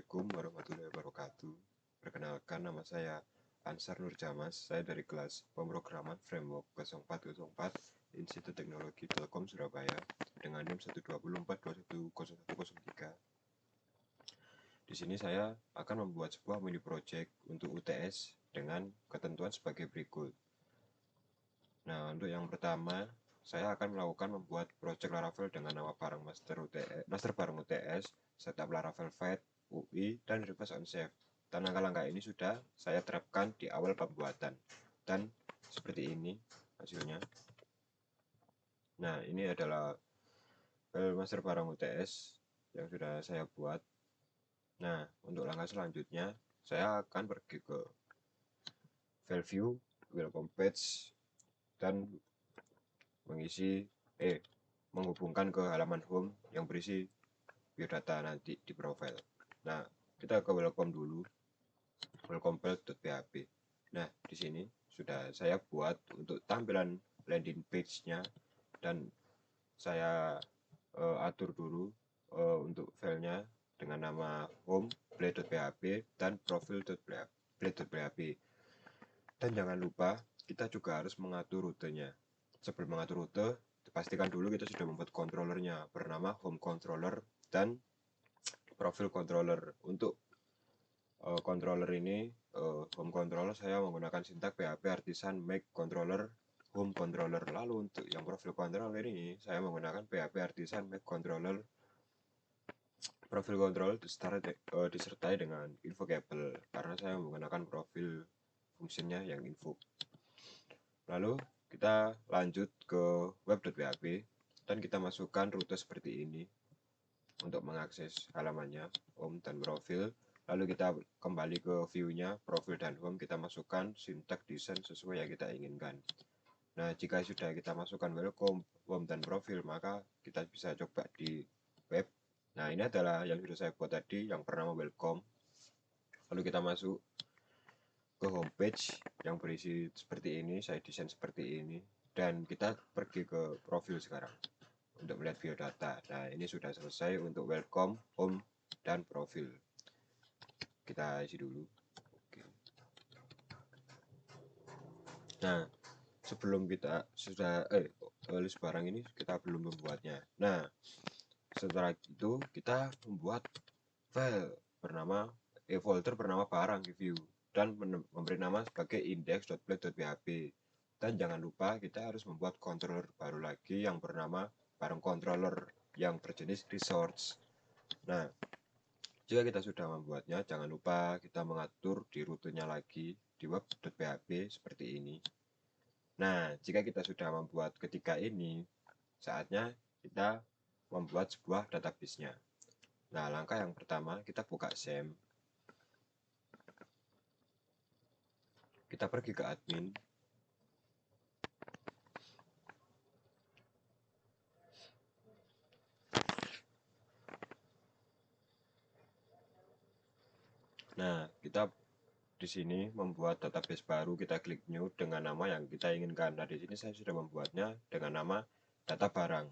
Assalamualaikum warahmatullahi wabarakatuh. Perkenalkan, nama saya Ansar Nur Jamas. Saya dari kelas Pemrograman Framework 0404 Institut Teknologi Telkom Surabaya dengan NIM 12042101003. Di sini saya akan membuat sebuah mini project untuk UTS dengan ketentuan sebagai berikut. Nah, untuk yang pertama, saya akan membuat project Laravel dengan nama barang master barang UTS, setup Laravel Fed, UI, dan request on save. Dan langkah-langkah ini sudah saya terapkan di awal pembuatan. Dan seperti ini hasilnya. Nah, ini adalah file master barang UTS yang sudah saya buat. Nah, untuk langkah selanjutnya, saya akan pergi ke file view, welcome page, dan menghubungkan ke halaman home yang berisi biodata nanti di profile. Nah, kita ke welcome dulu, welcome.php. Nah, di sini sudah saya buat untuk tampilan landing page-nya dan saya atur dulu untuk filenya dengan nama home play.php dan profile.play.php. Dan jangan lupa kita juga harus mengatur rutenya. Sebelum mengatur rute, pastikan dulu kita sudah membuat controllernya bernama home controller dan profile controller. Untuk controller ini, home controller saya menggunakan sintak PHP artisan make controller home controller. Lalu untuk yang profile controller ini saya menggunakan PHP artisan make controller profile controller disertai dengan invocable karena saya menggunakan profil fungsinya yang info. Lalu kita lanjut ke web.php dan kita masukkan rute seperti ini untuk mengakses halamannya home dan profil. Lalu kita kembali ke view-nya profil dan home, kita masukkan sintak desain sesuai yang kita inginkan. Nah, jika sudah kita masukkan welcome, home, dan profil, maka kita bisa coba di web. Nah, ini adalah yang sudah saya buat tadi yang bernama welcome. Lalu kita masuk ke homepage yang berisi seperti ini, saya desain seperti ini, dan kita pergi ke profil sekarang untuk melihat biodata. Nah, ini sudah selesai untuk welcome, home, dan profil. Kita isi dulu. Oke. Nah, sebelum kita sudah list barang ini kita belum membuatnya. Nah, setelah itu kita membuat file bernama folder bernama barang review dan memberi nama sebagai index.play.php. Dan jangan lupa kita harus membuat controller baru lagi yang bernama barang controller yang berjenis resource. Nah, jika kita sudah membuatnya, jangan lupa kita mengatur di rutenya lagi di web.php seperti ini. Nah, jika kita sudah membuat ketika ini, saatnya kita membuat sebuah database-nya. Nah, langkah yang pertama, kita buka SAM. Kita pergi ke admin. Nah, kita di sini membuat database baru, kita klik new dengan nama yang kita inginkan. Nah, di sini saya sudah membuatnya dengan nama data barang.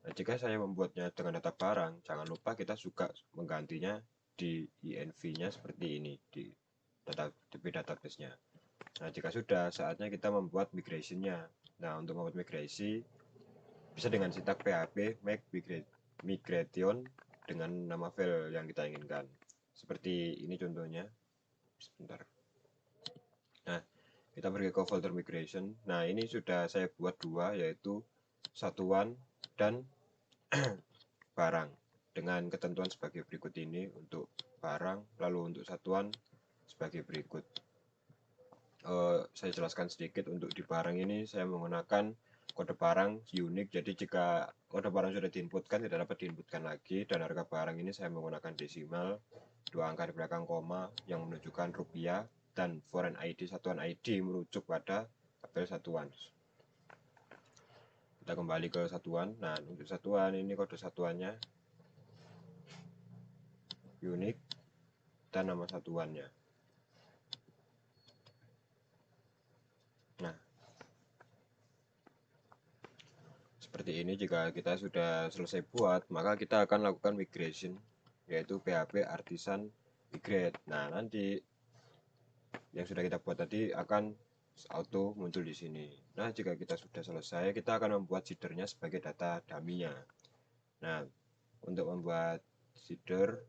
Nah, jika saya membuatnya dengan data barang, jangan lupa kita juga menggantinya di env-nya seperti ini di database-nya. Nah, jika sudah, saatnya kita membuat migration-nya. Nah, untuk membuat migrasi bisa dengan sintak PHP make migration dengan nama file yang kita inginkan. Seperti ini contohnya. Sebentar. Nah, kita pergi ke folder migration. Nah, ini sudah saya buat dua, yaitu satuan dan barang dengan ketentuan sebagai berikut ini untuk barang, lalu untuk satuan sebagai berikut. Saya jelaskan sedikit. Untuk di barang ini saya menggunakan kode barang unik, jadi jika kode barang sudah diinputkan tidak dapat diinputkan lagi, dan harga barang ini saya menggunakan desimal 2 angka di belakang koma yang menunjukkan rupiah, dan foreign ID satuan ID merujuk pada tabel satuan. Kita kembali ke satuan. Nah, untuk satuan ini kode satuannya unik dan nama satuannya. Nah, seperti ini. Jika kita sudah selesai buat, maka kita akan lakukan migration, yaitu PHP artisan migrate. Nah, nanti yang sudah kita buat tadi akan auto muncul di sini. Nah, jika kita sudah selesai, kita akan membuat seedernya sebagai data dummy-nya. Nah, untuk membuat seeder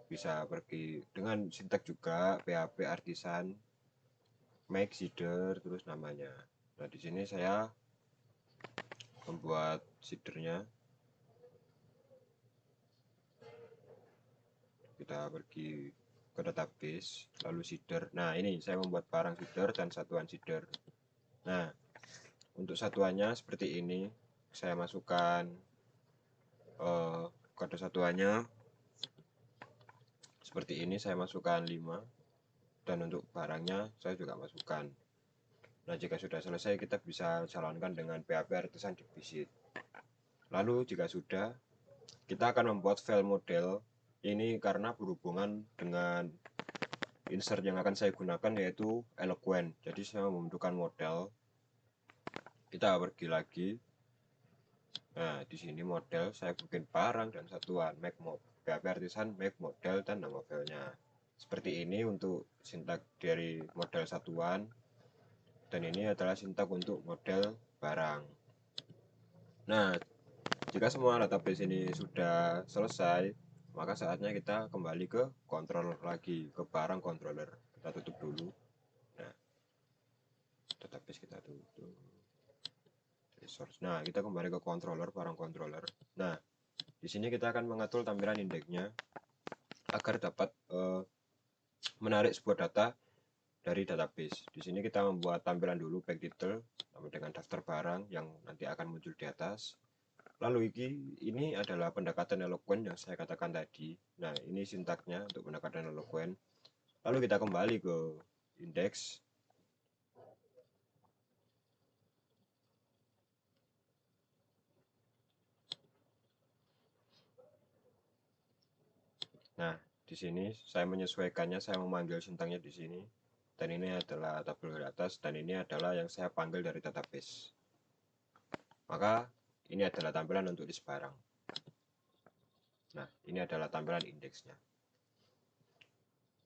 bisa pergi dengan sintak juga PHP artisan make seeder terus namanya. Nah, di sini saya membuat seedernya. Kita pergi ke database lalu seeder. Nah, ini saya membuat barang seeder dan satuan seeder. Nah, untuk satuannya seperti ini, saya masukkan kode satuannya seperti ini, saya masukkan 5, dan untuk barangnya saya juga masukkan. Nah, jika sudah selesai kita bisa jalankan dengan PHP artisan deposit. Lalu jika sudah, kita akan membuat file model ini karena berhubungan dengan insert yang akan saya gunakan yaitu Eloquent. Jadi saya membutuhkan model. Kita pergi lagi. Nah, di sini model saya bikin barang dan satuan make PHP artisan make model dan nama filenya. Seperti ini untuk sintak dari model satuan, dan ini adalah sintak untuk model barang. Nah, jika semua database ini sudah selesai, maka saatnya kita kembali ke controller lagi, ke barang controller. Kita tutup dulu. Nah, database kita tutup. Resource. Nah, kita kembali ke controller, barang controller. Nah, di sini kita akan mengatur tampilan indeksnya agar dapat menarik sebuah data dari database. Di sini kita membuat tampilan dulu back detail sama dengan daftar barang yang nanti akan muncul di atas. Lalu ini adalah pendekatan Eloquent yang saya katakan tadi. Nah, ini sintaknya untuk pendekatan Eloquent. Lalu kita kembali ke indeks. Nah, di sini saya menyesuaikannya, saya memanggil sintaknya di sini. Dan ini adalah tabel di atas, dan ini adalah yang saya panggil dari database. Maka ini adalah tampilan untuk list barang. Nah, ini adalah tampilan indeksnya.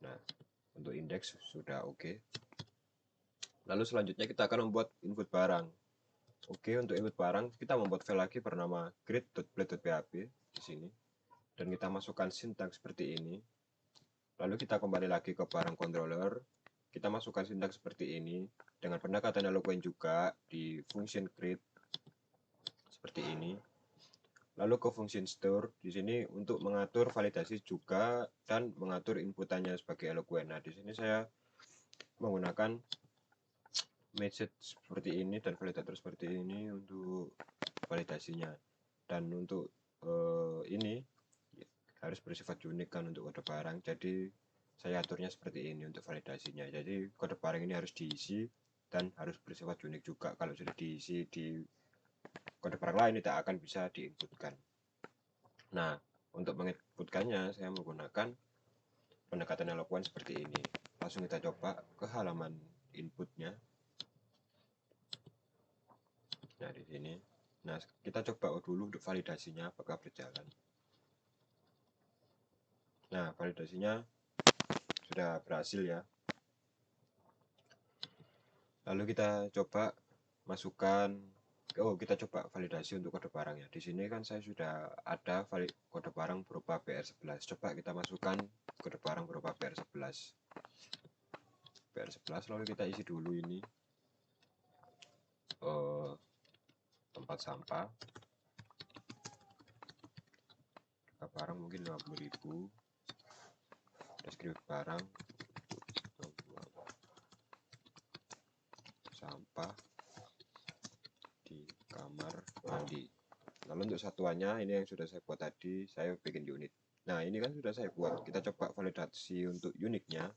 Nah, untuk indeks sudah oke. Lalu selanjutnya kita akan membuat input barang. Oke, untuk input barang kita membuat file lagi bernama grid.blade.php di sini. Dan kita masukkan sintaks seperti ini. Lalu kita kembali lagi ke barang controller. Kita masukkan sintaks seperti ini dengan pendekatan Eloquent juga di function grid seperti ini. Lalu ke function store di sini untuk mengatur validasi juga dan mengatur inputannya sebagai Eloquent. Nah, di sini saya menggunakan message seperti ini dan validator seperti ini untuk validasinya. Dan untuk ini harus bersifat unik kan untuk kode barang. Jadi saya aturnya seperti ini untuk validasinya. Jadi kode barang ini harus diisi dan harus bersifat unik juga. Kalau sudah diisi di kode barang lain tidak akan bisa diinputkan. Nah, untuk menginputkannya saya menggunakan pendekatan Eloquent seperti ini. Langsung kita coba ke halaman inputnya. Nah, di sini. Nah, kita coba dulu untuk validasinya apakah berjalan. Nah, validasinya sudah berhasil ya. Lalu kita coba masukkan, kita coba validasi untuk kode barangnya. Di sini kan saya sudah ada kode barang berupa BR11. Coba kita masukkan kode barang berupa BR11. BR11 lalu kita isi dulu ini tempat sampah. Harga barang mungkin 50.000. Deskripsi barang sampah di kamar mandi. Lalu untuk satuannya ini yang sudah saya buat tadi, saya bikin unit. Nah, ini kan sudah saya buat. Kita coba validasi untuk unitnya.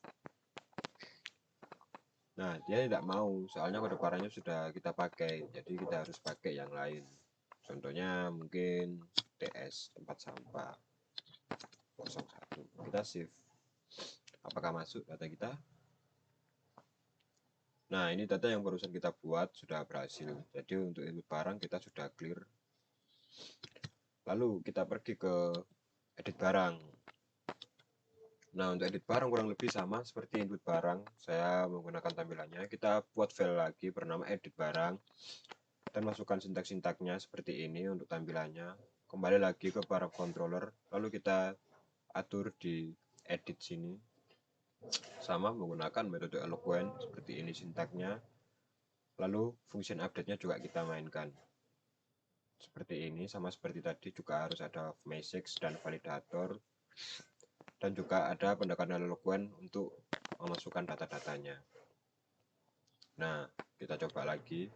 Nah, dia tidak mau, soalnya kode barangnya sudah kita pakai, jadi kita harus pakai yang lain. Contohnya mungkin TS tempat sampah 01. Kita save. Apakah masuk data kita? Nah, ini data yang barusan kita buat sudah berhasil. Jadi untuk input barang kita sudah clear. Lalu kita pergi ke edit barang. Nah, untuk edit barang kurang lebih sama seperti input barang. Saya menggunakan tampilannya. Kita buat file lagi bernama edit barang dan masukkan sintak-sintaknya seperti ini untuk tampilannya. Kembali lagi ke para controller, lalu kita atur di edit sini. Sama menggunakan metode eloquent seperti ini sintaknya. Lalu function update-nya juga kita mainkan. Seperti ini, sama seperti tadi juga harus ada message dan validator. Dan juga ada pendekatan eloquent untuk memasukkan data-datanya. Nah, kita coba lagi.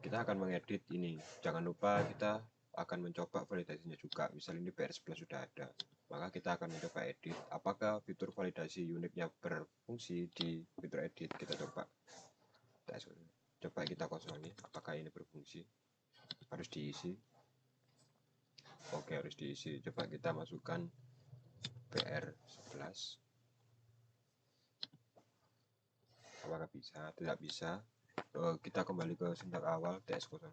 Kita akan mengedit ini. Jangan lupa kita akan mencoba validasinya juga. Misalnya ini PR11 sudah ada. Maka kita akan mencoba edit. Apakah fitur validasi uniknya berfungsi di fitur edit? Kita coba. Coba kita kosongi. Apakah ini berfungsi? Harus diisi. Oke, harus diisi. Coba kita masukkan PR11. Apakah bisa? Tidak bisa. Kita kembali ke sintak awal TS01.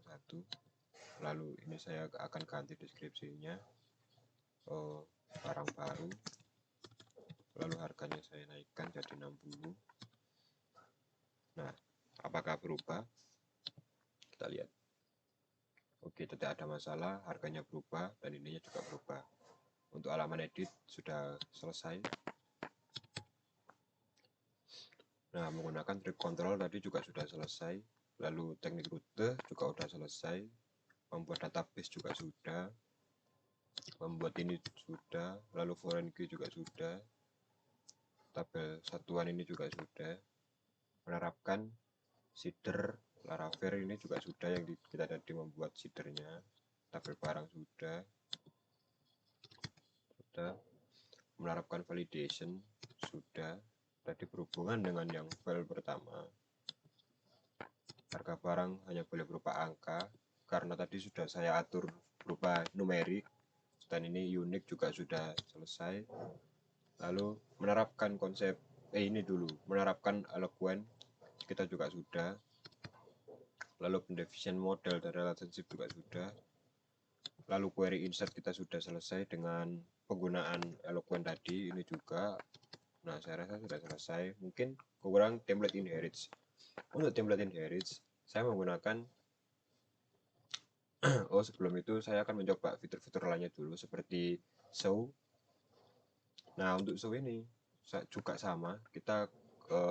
Lalu ini saya akan ganti deskripsinya, barang baru, lalu harganya saya naikkan jadi 60. Nah, apakah berubah? Kita lihat. Oke, tidak ada masalah, harganya berubah dan ininya juga berubah. Untuk halaman edit sudah selesai. Nah, menggunakan trip control tadi juga sudah selesai. Lalu teknik rute juga sudah selesai. Membuat database juga sudah. Membuat ini sudah. Lalu foreign key juga sudah. Tabel satuan ini juga sudah. Menerapkan seeder Laravel ini juga sudah, yang kita tadi membuat seedernya. Tabel barang sudah. Menerapkan validation sudah. Tadi berhubungan dengan yang file pertama. Harga barang hanya boleh berupa angka, karena tadi sudah saya atur berupa numerik, dan ini unik juga sudah selesai. Lalu menerapkan konsep ini dulu, menerapkan eloquent kita juga sudah. Lalu pendefinisian model dan relationship juga sudah. Lalu query insert kita sudah selesai dengan penggunaan eloquent tadi, ini juga. Nah, saya rasa sudah selesai. Mungkin kurang template inherits. Untuk template inherits saya menggunakan sebelum itu saya akan mencoba fitur-fitur lainnya dulu seperti show. Nah, untuk show ini juga sama, kita ke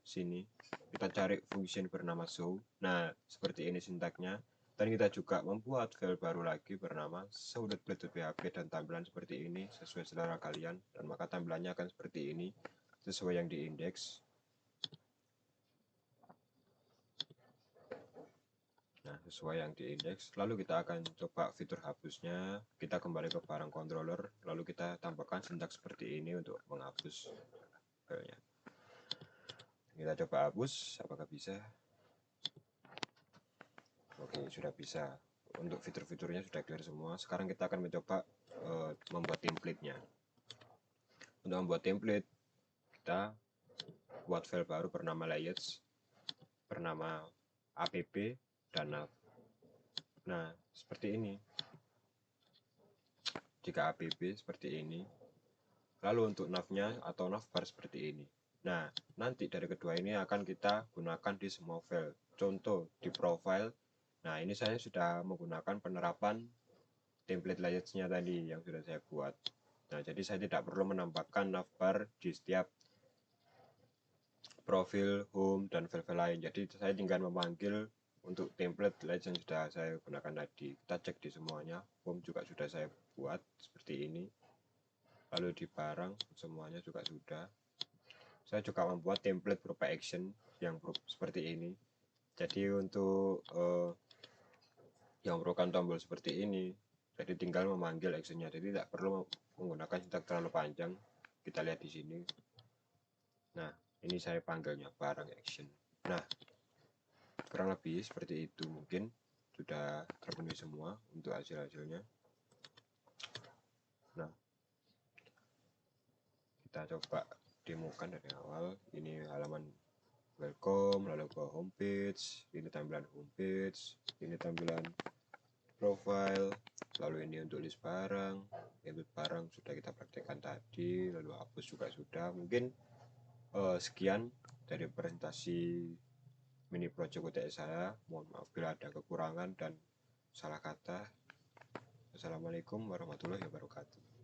sini, kita cari function bernama show. Nah, seperti ini sintaknya. Dan kita juga membuat file baru lagi bernama show.play.php dan tampilan seperti ini sesuai selera kalian, dan maka tampilannya akan seperti ini sesuai yang diindeks. Nah, sesuai yang diindeks. Lalu kita akan coba fitur hapusnya. Kita kembali ke barang controller, lalu kita tambahkan sintak seperti ini untuk menghapus filenya. Kita coba hapus, apakah bisa? Oke, sudah bisa. Untuk fitur-fiturnya sudah clear semua. Sekarang kita akan mencoba membuat template-nya. Untuk membuat template, kita buat file baru bernama layers, bernama app dan nav. Nah, seperti ini. Jika app seperti ini. Lalu untuk navnya atau navbar seperti ini. Nah, nanti dari kedua ini akan kita gunakan di semua file. Contoh di profile. Nah, ini saya sudah menggunakan penerapan template layers-nya tadi yang sudah saya buat. Nah, jadi saya tidak perlu menambahkan navbar di setiap profil, home, dan file-file lain. Jadi saya tinggal memanggil untuk template layers yang sudah saya gunakan tadi. Kita cek di semuanya. Home juga sudah saya buat seperti ini. Lalu di barang semuanya juga sudah. Saya juga membuat template berupa action yang seperti ini. Jadi untuk yang memerlukan tombol seperti ini, jadi tinggal memanggil actionnya. Jadi tidak perlu menggunakan sintak terlalu panjang. Kita lihat di sini. Nah, ini saya panggilnya barang action. Nah, kurang lebih seperti itu. Mungkin sudah terpenuhi semua untuk hasil-hasilnya. Nah, kita coba demokan dari awal. Ini halaman welcome, lalu ke homepage, ini tampilan homepage, ini tampilan profile, Lalu ini untuk list barang, input barang sudah kita praktekkan tadi, lalu hapus juga sudah. Mungkin sekian dari presentasi mini project UTS saya. Mohon maaf bila ada kekurangan dan salah kata. Assalamualaikum warahmatullahi wabarakatuh.